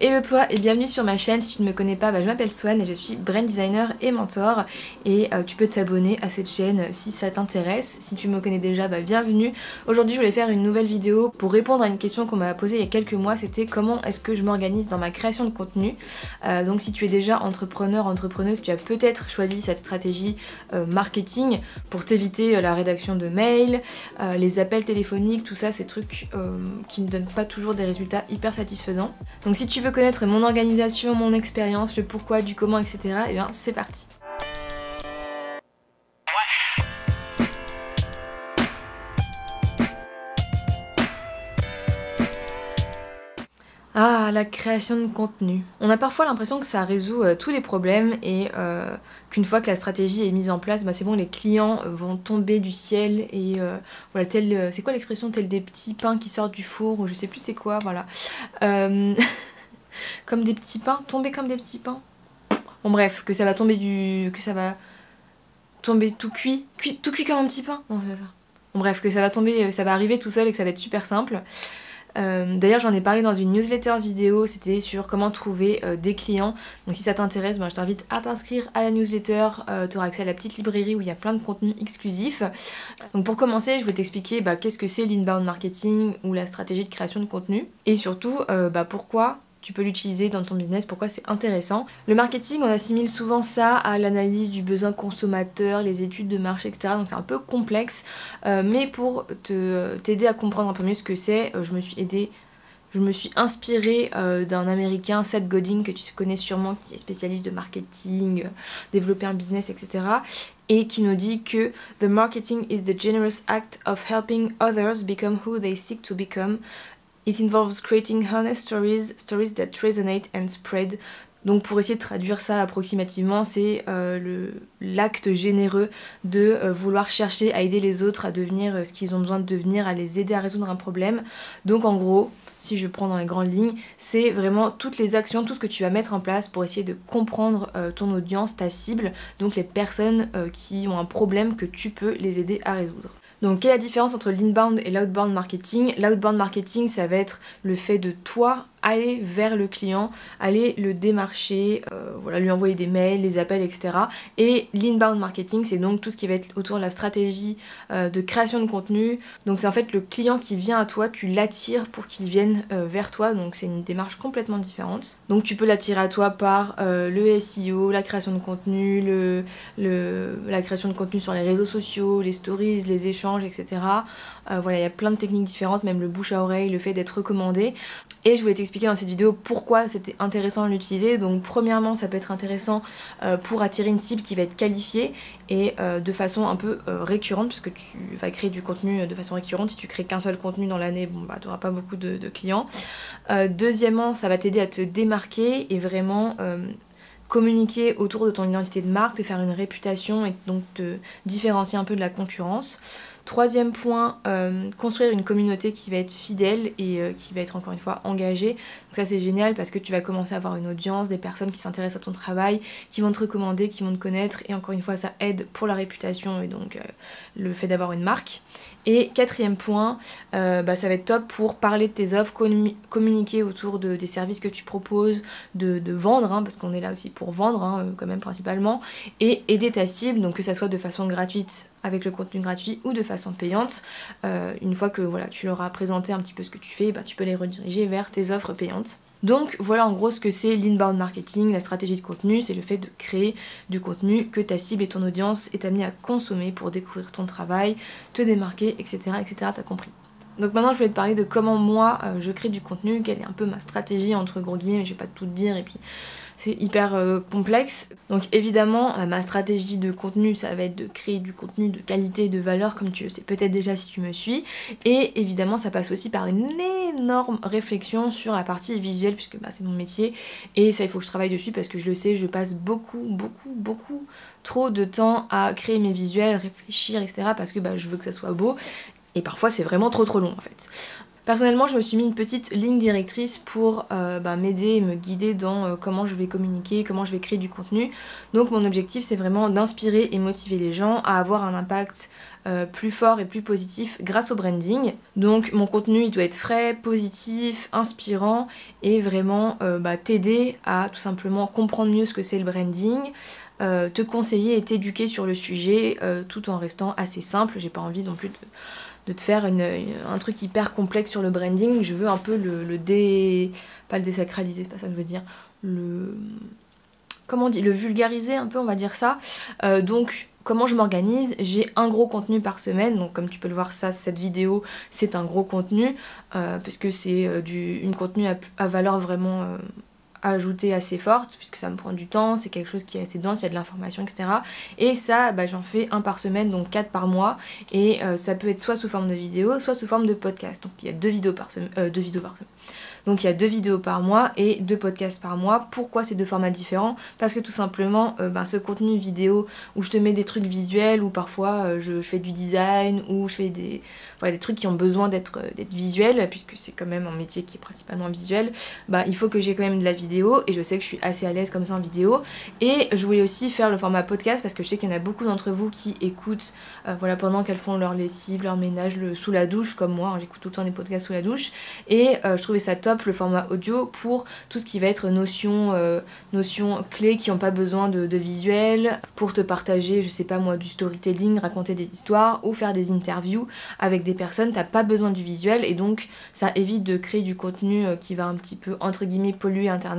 Hello toi et bienvenue sur ma chaîne. Si tu ne me connais pas, je m'appelle Swan et je suis brand designer et mentor et tu peux t'abonner à cette chaîne si ça t'intéresse. Si tu me connais déjà, bienvenue. Aujourd'hui je voulais faire une nouvelle vidéo pour répondre à une question qu'on m'a posée il y a quelques mois, c'était comment est-ce que je m'organise dans ma création de contenu. Donc si tu es déjà entrepreneur, entrepreneuse, tu as peut-être choisi cette stratégie marketing pour t'éviter la rédaction de mails, les appels téléphoniques, tout ça, ces trucs qui ne donnent pas toujours des résultats hyper satisfaisants. Donc si tu veux connaître mon organisation, mon expérience, le pourquoi, du comment, etc., et bien c'est parti. Ah, la création de contenu. On a parfois l'impression que ça résout tous les problèmes et qu'une fois que la stratégie est mise en place, c'est bon, les clients vont tomber du ciel et voilà, tel, c'est quoi l'expression, tel des petits pains qui sortent du four, ou je sais plus c'est quoi, voilà. Comme des petits pains, tomber comme des petits pains. Bon bref, que ça va tomber tout cuit, tout cuit comme un petit pain. Non, c'est ça. Bon bref, que ça va tomber, ça va arriver tout seul et que ça va être super simple. D'ailleurs j'en ai parlé dans une newsletter vidéo, c'était sur comment trouver des clients. Donc si ça t'intéresse, je t'invite à t'inscrire à la newsletter, tu auras accès à la petite librairie où il y a plein de contenus exclusifs. Donc pour commencer, je vais t'expliquer qu'est-ce que c'est l'inbound marketing ou la stratégie de création de contenu. Et surtout, pourquoi tu peux l'utiliser dans ton business, pourquoi c'est intéressant. Le marketing, on assimile souvent ça à l'analyse du besoin consommateur, les études de marché, etc. Donc c'est un peu complexe, mais pour t'aider à comprendre un peu mieux ce que c'est, je me suis inspirée d'un américain, Seth Godin, que tu connais sûrement, qui est spécialiste de marketing, développer un business, etc. Et qui nous dit que « The marketing is the generous act of helping others become who they seek to become. It involves creating honest stories that resonate and spread ». Donc pour essayer de traduire ça approximativement, c'est l'acte généreux de vouloir chercher à aider les autres à devenir ce qu'ils ont besoin de devenir, à les aider à résoudre un problème. Donc en gros, si je prends dans les grandes lignes, c'est vraiment toutes les actions, tout ce que tu vas mettre en place pour essayer de comprendre ton audience, ta cible, donc les personnes qui ont un problème que tu peux les aider à résoudre. Donc quelle est la différence entre l'inbound et l'outbound marketing? L'outbound marketing, ça va être le fait de toi aller vers le client, aller le démarcher, voilà, lui envoyer des mails, les appels, etc. Et l'inbound marketing, c'est donc tout ce qui va être autour de la stratégie de création de contenu. Donc c'est en fait le client qui vient à toi, tu l'attires pour qu'il vienne vers toi, donc c'est une démarche complètement différente. Donc tu peux l'attirer à toi par le SEO, la création de contenu, la création de contenu sur les réseaux sociaux, les stories, les échanges, etc. Voilà, il y a plein de techniques différentes, même le bouche à oreille, le fait d'être recommandé. Et je voulais t'expliquer dans cette vidéo pourquoi c'était intéressant de l'utiliser. Donc premièrement, ça peut être intéressant pour attirer une cible qui va être qualifiée et de façon un peu récurrente, puisque tu vas créer du contenu de façon récurrente. Si tu crées qu'un seul contenu dans l'année, tu n'auras pas beaucoup de clients. Deuxièmement, ça va t'aider à te démarquer et vraiment communiquer autour de ton identité de marque, te faire une réputation et donc te différencier un peu de la concurrence. Troisième point, construire une communauté qui va être fidèle et qui va être encore une fois engagée. Donc ça c'est génial parce que tu vas commencer à avoir une audience, des personnes qui s'intéressent à ton travail, qui vont te recommander, qui vont te connaître, et encore une fois ça aide pour la réputation et donc le fait d'avoir une marque. Et quatrième point, ça va être top pour parler de tes offres, communiquer autour des services que tu proposes, de vendre, parce qu'on est là aussi pour vendre quand même principalement, et aider ta cible, donc que ça soit de façon gratuite avec le contenu gratuit ou de façon payante. Une fois que voilà, tu leur as présenté un petit peu ce que tu fais, tu peux les rediriger vers tes offres payantes. Donc voilà en gros ce que c'est l'inbound marketing, la stratégie de contenu, c'est le fait de créer du contenu que ta cible et ton audience est amenée à consommer pour découvrir ton travail, te démarquer, etc. etc. T'as compris. Donc maintenant je voulais te parler de comment moi je crée du contenu, quelle est un peu ma stratégie entre gros guillemets, mais je vais pas tout te dire et puis c'est hyper complexe. Donc évidemment ma stratégie de contenu ça va être de créer du contenu de qualité et de valeur comme tu le sais peut-être déjà si tu me suis, et évidemment ça passe aussi par une énorme réflexion sur la partie visuelle puisque c'est mon métier et ça il faut que je travaille dessus parce que je le sais, je passe beaucoup trop de temps à créer mes visuels, réfléchir, etc. parce que je veux que ça soit beau et parfois c'est vraiment trop long en fait. Personnellement, je me suis mis une petite ligne directrice pour m'aider et me guider dans comment je vais communiquer, comment je vais créer du contenu. Donc mon objectif, c'est vraiment d'inspirer et motiver les gens à avoir un impact plus fort et plus positif grâce au branding. Donc mon contenu, il doit être frais, positif, inspirant et vraiment t'aider à tout simplement comprendre mieux ce que c'est le branding, te conseiller et t'éduquer sur le sujet tout en restant assez simple. J'ai pas envie non plus de te faire un truc hyper complexe sur le branding. Je veux un peu pas le désacraliser, c'est pas ça que je veux dire, comment on dit, le vulgariser un peu, on va dire ça. Donc comment je m'organise, j'ai un gros contenu par semaine, donc comme tu peux le voir, cette vidéo c'est un gros contenu puisque c'est une contenu à valeur vraiment ajoutée assez forte, puisque ça me prend du temps, c'est quelque chose qui est assez dense, il y a de l'information, etc. Et ça, j'en fais un par semaine, donc 4 par mois, et ça peut être soit sous forme de vidéo, soit sous forme de podcast. Donc il y a 2 vidéos par semaine. Donc il y a 2 vidéos par mois et 2 podcasts par mois. Pourquoi ces 2 formats différents? Parce que tout simplement, ce contenu vidéo où je te mets des trucs visuels, ou parfois je fais du design, ou je fais des trucs qui ont besoin d'être visuels, puisque c'est quand même un métier qui est principalement visuel, il faut que j'ai quand même de la vidéo, et je sais que je suis assez à l'aise comme ça en vidéo. Et je voulais aussi faire le format podcast, parce que je sais qu'il y en a beaucoup d'entre vous qui écoutent pendant qu'elles font leur lessive, leur ménage, sous la douche, comme moi, hein, j'écoute tout le temps des podcasts sous la douche, et je trouvais ça top le format audio pour tout ce qui va être notions clés qui n'ont pas besoin de visuel, pour te partager, je sais pas moi, du storytelling, raconter des histoires ou faire des interviews avec des personnes. T'as pas besoin du visuel, et donc ça évite de créer du contenu qui va un petit peu entre guillemets polluer internet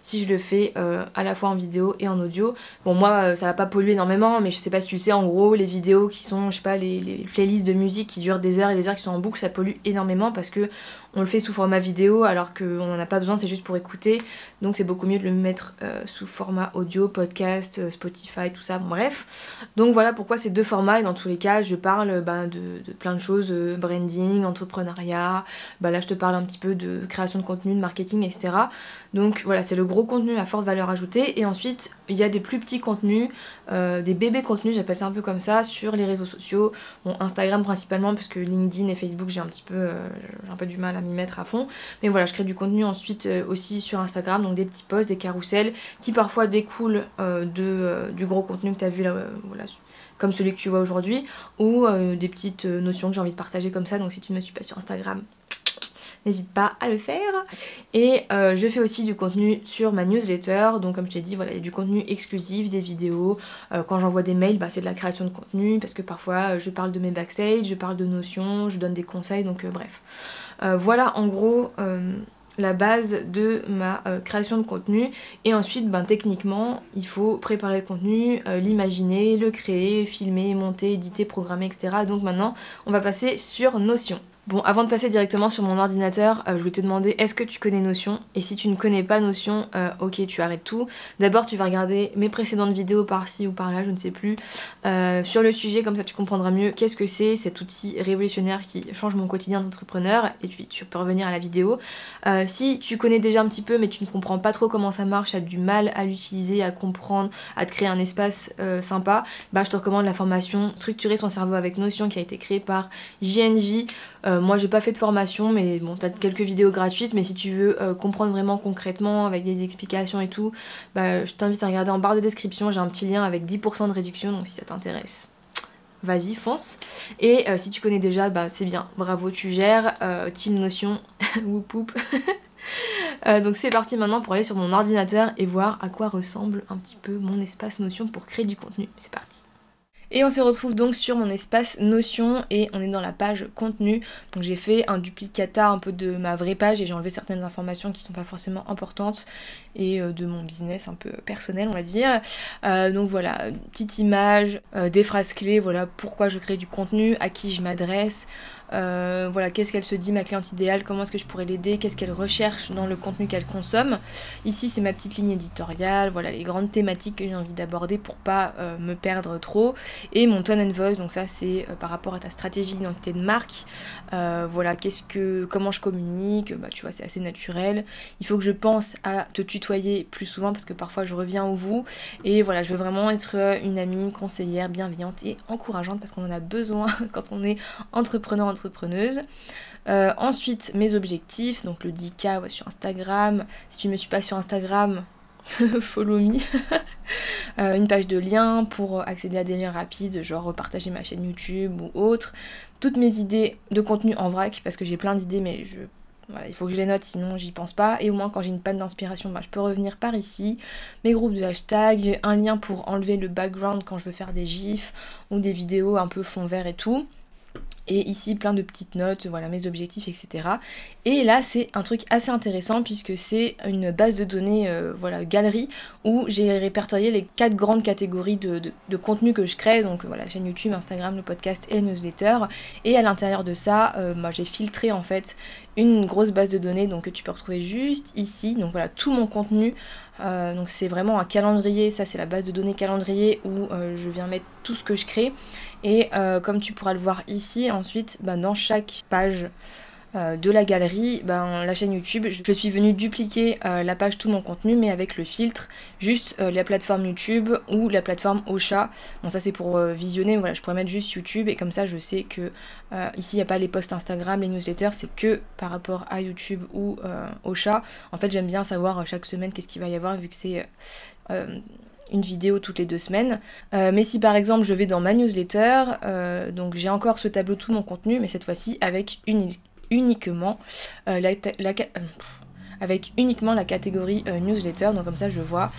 si je le fais à la fois en vidéo et en audio. Bon, moi ça va pas polluer énormément, mais je sais pas si tu sais, en gros les vidéos qui sont, je sais pas, les playlists de musique qui durent des heures et des heures, qui sont en boucle, ça pollue énormément parce que on le fait sous format vidéo alors qu'on n'en a pas besoin, c'est juste pour écouter. Donc c'est beaucoup mieux de le mettre sous format audio, podcast, Spotify, tout ça, bon, bref. Donc voilà pourquoi ces 2 formats, et dans tous les cas je parle de plein de choses, branding, entrepreneuriat, là je te parle un petit peu de création de contenu, de marketing, etc. Donc voilà, c'est le gros contenu à forte valeur ajoutée. Et ensuite il y a des plus petits contenus, des bébés contenus, j'appelle ça un peu comme ça, sur les réseaux sociaux. Bon, Instagram principalement, parce que LinkedIn et Facebook j'ai un peu du mal à m'y mettre à fond, mais voilà, je crée du contenu ensuite aussi sur Instagram, donc des petits posts, des carousels qui parfois découlent du gros contenu que tu as vu là, voilà, comme celui que tu vois aujourd'hui, ou des petites notions que j'ai envie de partager comme ça. Donc si tu ne me suis pas sur Instagram, n'hésite pas à le faire. Et je fais aussi du contenu sur ma newsletter, donc comme je t'ai dit, voilà, il y a du contenu exclusif, des vidéos. Quand j'envoie des mails, c'est de la création de contenu, parce que parfois je parle de mes backstage, je parle de notions, je donne des conseils, donc bref. Voilà en gros la base de ma création de contenu. Et ensuite techniquement il faut préparer le contenu, l'imaginer, le créer, filmer, monter, éditer, programmer, etc. Donc maintenant on va passer sur Notion. Bon, avant de passer directement sur mon ordinateur, je voulais te demander, est-ce que tu connais Notion? Et si tu ne connais pas Notion, ok, tu arrêtes tout. D'abord, tu vas regarder mes précédentes vidéos par-ci ou par-là, je ne sais plus, sur le sujet, comme ça tu comprendras mieux qu'est-ce que c'est cet outil révolutionnaire qui change mon quotidien d'entrepreneur, et puis tu peux revenir à la vidéo. Si tu connais déjà un petit peu, mais tu ne comprends pas trop comment ça marche, tu as du mal à l'utiliser, à comprendre, à te créer un espace sympa, je te recommande la formation Structurer son cerveau avec Notion, qui a été créée par JNJ. Moi j'ai pas fait de formation, mais bon, t'as quelques vidéos gratuites, mais si tu veux comprendre vraiment concrètement avec des explications et tout, je t'invite à regarder en barre de description, j'ai un petit lien avec 10% de réduction, donc si ça t'intéresse, vas-y, fonce. Et si tu connais déjà, c'est bien, bravo, tu gères, team Notion, whoop whoop. Donc c'est parti maintenant pour aller sur mon ordinateur et voir à quoi ressemble un petit peu mon espace Notion pour créer du contenu. C'est parti. Et on se retrouve donc sur mon espace Notion, et on est dans la page contenu. Donc j'ai fait un duplicata un peu de ma vraie page, et j'ai enlevé certaines informations qui sont pas forcément importantes, et de mon business un peu personnel, on va dire. Donc voilà, une petite image, des phrases clés, voilà pourquoi je crée du contenu, à qui je m'adresse, voilà, qu'est-ce qu'elle se dit, ma cliente idéale, comment est-ce que je pourrais l'aider, qu'est-ce qu'elle recherche dans le contenu qu'elle consomme. Ici c'est ma petite ligne éditoriale, voilà les grandes thématiques que j'ai envie d'aborder pour pas me perdre trop, et mon tone and voice, donc ça c'est par rapport à ta stratégie d'identité de marque. Voilà, comment je communique, tu vois, c'est assez naturel. Il faut que je pense à te tutoyer plus souvent, parce que parfois je reviens au vous, et voilà, je veux vraiment être une amie, conseillère, bienveillante et encourageante, parce qu'on en a besoin quand on est entrepreneur, entrepreneuse. Ensuite, mes objectifs, donc le 10K sur Instagram. Si tu ne me suis pas sur Instagram, follow me. Une page de liens pour accéder à des liens rapides, genre partager ma chaîne YouTube ou autre. Toutes mes idées de contenu en vrac, parce que j'ai plein d'idées, mais voilà, il faut que je les note, sinon j'y pense pas. Et au moins quand j'ai une panne d'inspiration, je peux revenir par ici. Mes groupes de hashtags, un lien pour enlever le background quand je veux faire des gifs ou des vidéos un peu fond vert et tout. Et ici plein de petites notes, voilà, mes objectifs, etc. Et là c'est un truc assez intéressant puisque c'est une base de données, voilà, galerie, où j'ai répertorié les 4 grandes catégories de contenu que je crée, donc voilà, chaîne YouTube, Instagram, le podcast et la newsletter. Et à l'intérieur de ça, j'ai filtré en fait une grosse base de données donc que tu peux retrouver juste ici, donc voilà, tout mon contenu. Donc c'est vraiment un calendrier, ça c'est la base de données calendrier où je viens mettre tout ce que je crée. Et comme tu pourras le voir ici, ensuite dans chaque page de la galerie, la chaîne YouTube, je suis venue dupliquer la page tout mon contenu, mais avec le filtre, juste la plateforme YouTube ou la plateforme Ocha. Bon, ça c'est pour visionner, voilà, je pourrais mettre juste YouTube et comme ça je sais que ici il n'y a pas les posts Instagram, les newsletters, c'est que par rapport à YouTube ou Ocha. En fait j'aime bien savoir chaque semaine qu'est-ce qu'il va y avoir vu que c'est une vidéo toutes les 2 semaines. Mais si par exemple je vais dans ma newsletter, donc j'ai encore ce tableau tout mon contenu, mais cette fois-ci avec uniquement avec uniquement la catégorie newsletter, donc comme ça je vois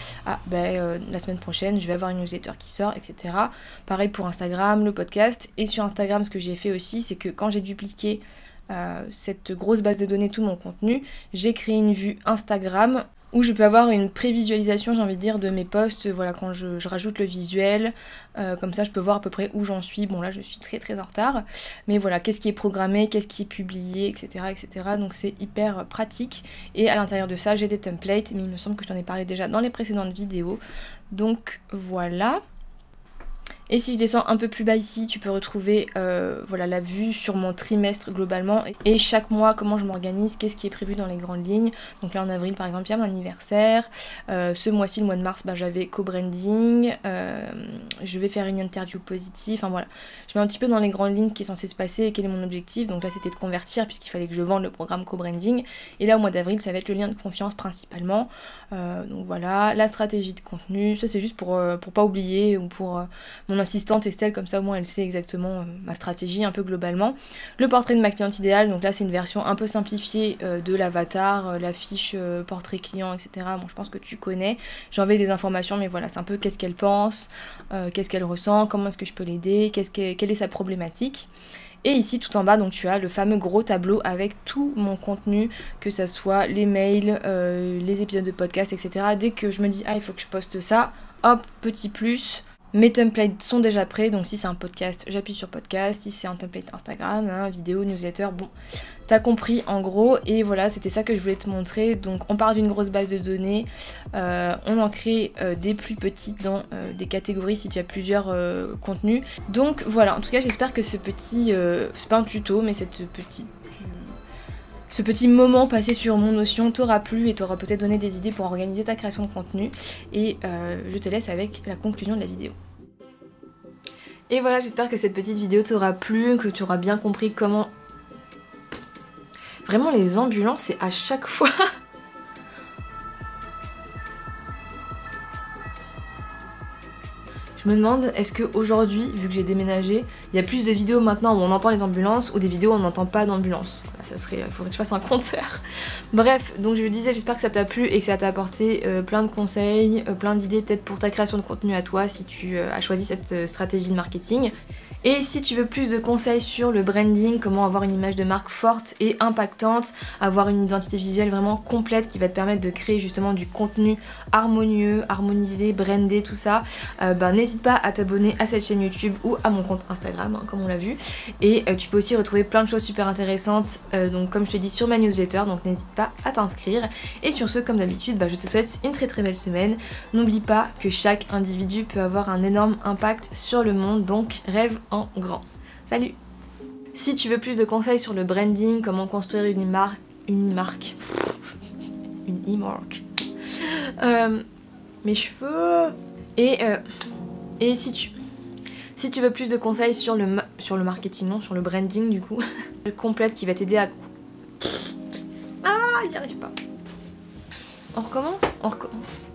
la semaine prochaine je vais avoir une newsletter qui sort, etc. Pareil pour Instagram, le podcast. Et sur Instagram, ce que j'ai fait aussi, c'est que quand j'ai dupliqué cette grosse base de données, tout mon contenu, j'ai créé une vue Instagram où je peux avoir une prévisualisation, j'ai envie de dire, de mes posts, voilà, quand je rajoute le visuel, comme ça je peux voir à peu près où j'en suis. Bon là je suis très très en retard, mais voilà, qu'est-ce qui est programmé, qu'est-ce qui est publié, etc. Donc c'est hyper pratique. Et à l'intérieur de ça j'ai des templates, mais il me semble que je t'en ai parlé déjà dans les précédentes vidéos. Donc voilà. Et si je descends un peu plus bas ici, tu peux retrouver voilà, la vue sur mon trimestre globalement et chaque mois comment je m'organise, qu'est-ce qui est prévu dans les grandes lignes. Donc là en avril par exemple il y a mon anniversaire, ce mois-ci, le mois de mars, j'avais co-branding, je vais faire une interview positive, enfin voilà. Je mets un petit peu dans les grandes lignes ce qui est censé se passer et quel est mon objectif. Donc là c'était de convertir puisqu'il fallait que je vende le programme co-branding. Et là au mois d'avril ça va être le lien de confiance principalement. Donc voilà, la stratégie de contenu, ça c'est juste pour pas oublier ou pour mon assistante Estelle, comme ça au moins elle sait exactement ma stratégie un peu globalement. Le portrait de ma cliente idéale, donc là c'est une version un peu simplifiée de l'avatar, la fiche portrait client, etc. Bon je pense que tu connais, j'envoie des informations mais voilà c'est un peu qu'est-ce qu'elle pense, qu'est-ce qu'elle ressent, comment est-ce que je peux l'aider, quelle est sa problématique. Et ici tout en bas donc tu as le fameux gros tableau avec tout mon contenu, que ça soit les mails, les épisodes de podcast, etc. Dès que je me dis il faut que je poste ça, hop, petit plus. Mes templates sont déjà prêts, donc si c'est un podcast, j'appuie sur podcast, si c'est un template Instagram, vidéo, newsletter, bon, t'as compris en gros. Et voilà, c'était ça que je voulais te montrer. Donc on part d'une grosse base de données, on en crée des plus petites dans des catégories si tu as plusieurs contenus. Donc voilà, en tout cas j'espère que ce petit, c'est pas un tuto, mais ce petit moment passé sur mon Notion t'aura plu et t'aura peut-être donné des idées pour organiser ta création de contenu. Et je te laisse avec la conclusion de la vidéo. Et voilà, j'espère que cette petite vidéo t'aura plu, que tu auras bien compris comment... Vraiment les ambulances, c'est à chaque fois... Je me demande, est-ce qu'aujourd'hui, vu que j'ai déménagé, il y a plus de vidéos maintenant où on entend les ambulances ou des vidéos où on n'entend pas d'ambulance. Voilà, ça serait, il faudrait que je fasse un compteur. Bref, donc je vous disais, j'espère que ça t'a plu et que ça t'a apporté plein de conseils, plein d'idées peut-être pour ta création de contenu à toi si tu as choisi cette stratégie de marketing. Et si tu veux plus de conseils sur le branding, comment avoir une image de marque forte et impactante, avoir une identité visuelle vraiment complète qui va te permettre de créer justement du contenu harmonieux, harmonisé, brandé, tout ça, n'hésite pas à t'abonner à cette chaîne YouTube ou à mon compte Instagram, comme on l'a vu. Et tu peux aussi retrouver plein de choses super intéressantes, donc comme je te dis, sur ma newsletter, donc n'hésite pas à t'inscrire. Et sur ce, comme d'habitude, je te souhaite une très très belle semaine. N'oublie pas que chaque individu peut avoir un énorme impact sur le monde, donc rêve en grand. Salut! Si tu veux plus de conseils sur le branding, comment construire une e-marque, mes cheveux, et si Si tu veux plus de conseils sur le marketing, non, sur le branding du coup, le complète qui va t'aider à... Ah, j'y arrive pas. On recommence? On recommence.